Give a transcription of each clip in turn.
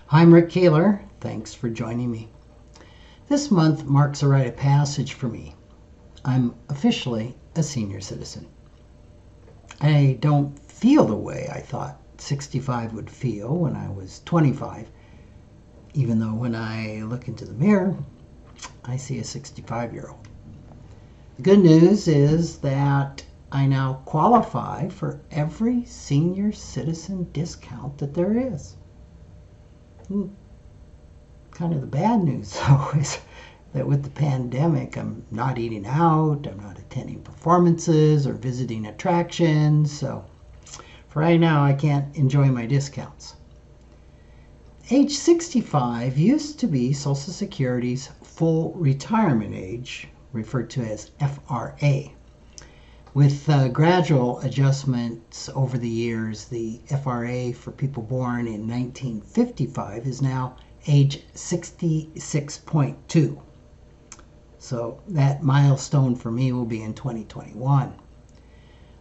I'm Rick Kaler. Thanks for joining me. This month marks a rite of passage for me. I'm officially a senior citizen. I don't feel the way I thought 65 would feel when I was 25, even though when I look into the mirror, I see a 65-year-old. The good news is that I now qualify for every senior citizen discount that there is. Kind of the bad news, though, is that with the pandemic, I'm not eating out, I'm not attending performances or visiting attractions, so for right now, I can't enjoy my discounts. Age 65 used to be Social Security's full retirement age, referred to as FRA. With gradual adjustments over the years, the FRA for people born in 1955 is now age 66.2. So that milestone for me will be in 2021.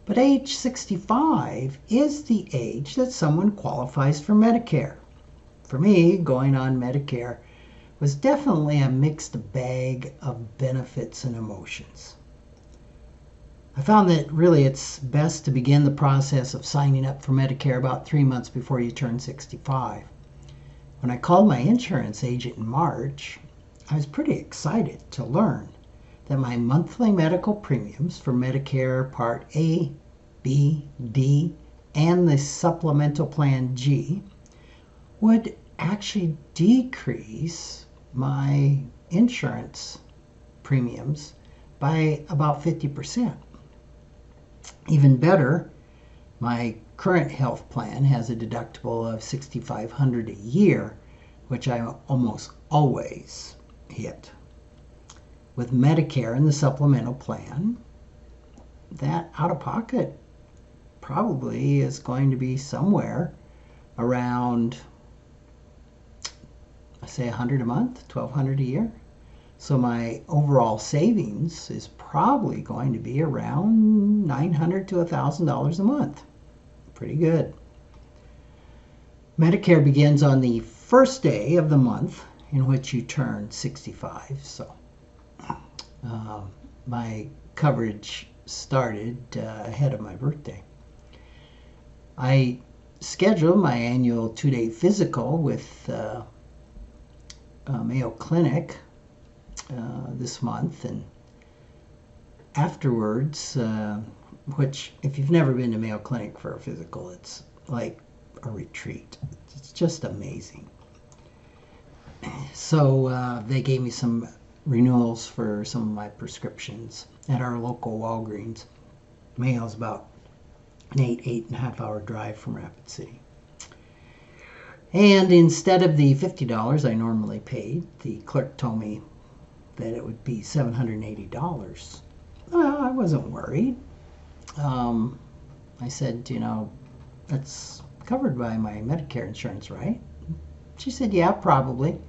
But age 65 is the age that someone qualifies for Medicare. For me, going on Medicare was definitely a mixed bag of benefits and emotions. I found that really it's best to begin the process of signing up for Medicare about 3 months before you turn 65. When I called my insurance agent in March, I was pretty excited to learn that my monthly medical premiums for Medicare Part A, B, D, and the Supplemental Plan G would actually decrease my insurance premiums by about 50%. Even better, my current health plan has a deductible of $6,500 a year, which I almost always hit. With Medicare and the supplemental plan, that out-of-pocket probably is going to be somewhere around, I say $100 a month, $1,200 a year. So my overall savings is probably going to be around $900 to $1,000 a month. Pretty good. Medicare begins on the first day of the month in which you turn 65. So my coverage started ahead of my birthday. I scheduled my annual 2-day physical with Mayo Clinic this month, and afterwards, which if you've never been to Mayo Clinic for a physical, it's like a retreat. It's just amazing. So they gave me some renewals for some of my prescriptions at our local Walgreens. Mayo's about an 8.5 hour drive from Rapid City. And instead of the $50 I normally paid, the clerk told me that it would be $780. Well, I wasn't worried. I said, that's covered by my Medicare insurance, right? She said, yeah, probably.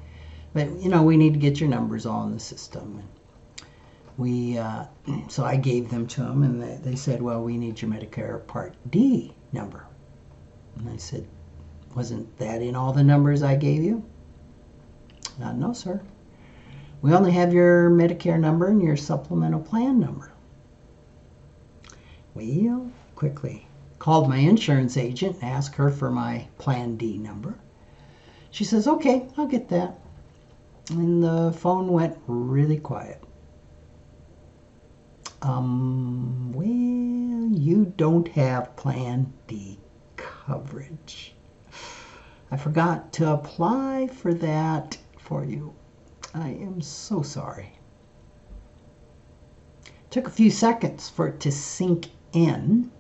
But, we need to get your numbers all in the system. And so I gave them to them, and they said, well, we need your Medicare Part D number. And I said, wasn't that in all the numbers I gave you? No, sir. We only have your Medicare number and your supplemental plan number. Well, quickly called my insurance agent and asked her for my Plan D number. She says, okay, I'll get that. And the phone went really quiet. Well, you don't have Plan D coverage. I forgot to apply for that for you. I am so sorry. Took a few seconds for it to sink in,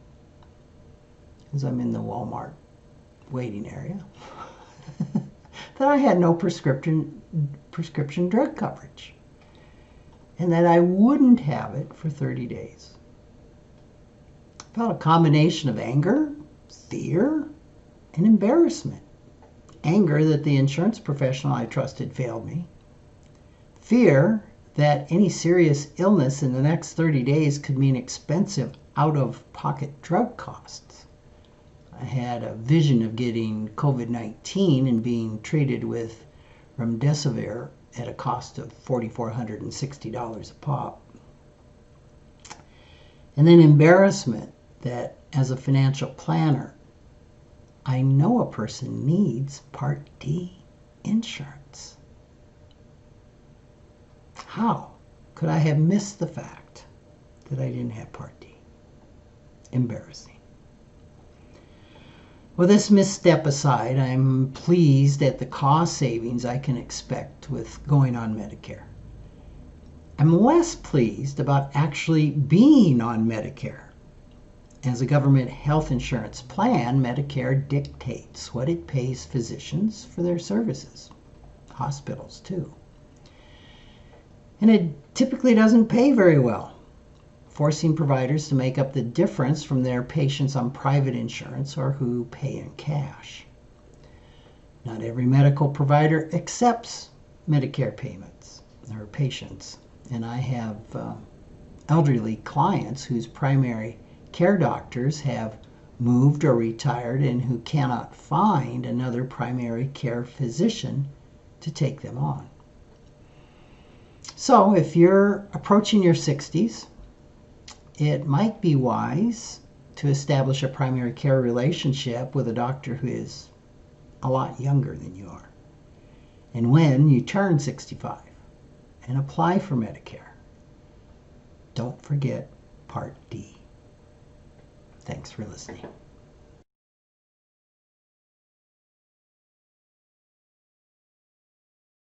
as I'm in the Walmart waiting area, that I had no prescription drug coverage, and that I wouldn't have it for 30 days. I felt a combination of anger, fear, and embarrassment. Anger that the insurance professional I trusted failed me. Fear that any serious illness in the next 30 days could mean expensive out-of-pocket drug costs. I had a vision of getting COVID-19 and being treated with remdesivir at a cost of $4,460 a pop. And then embarrassment that as a financial planner, I know a person needs Part D insurance. How could I have missed the fact that I didn't have Part D? Embarrassing. With this misstep aside, I'm pleased at the cost savings I can expect with going on Medicare. I'm less pleased about actually being on Medicare. As a government health insurance plan, Medicare dictates what it pays physicians for their services, hospitals too. And it typically doesn't pay very well, forcing providers to make up the difference from their patients on private insurance or who pay in cash. Not every medical provider accepts Medicare payments or patients, and I have elderly clients whose primary care doctors have moved or retired and who cannot find another primary care physician to take them on. So if you're approaching your 60s, it might be wise to establish a primary care relationship with a doctor who is a lot younger than you are. And when you turn 65 and apply for Medicare, don't forget Part D. Thanks for listening.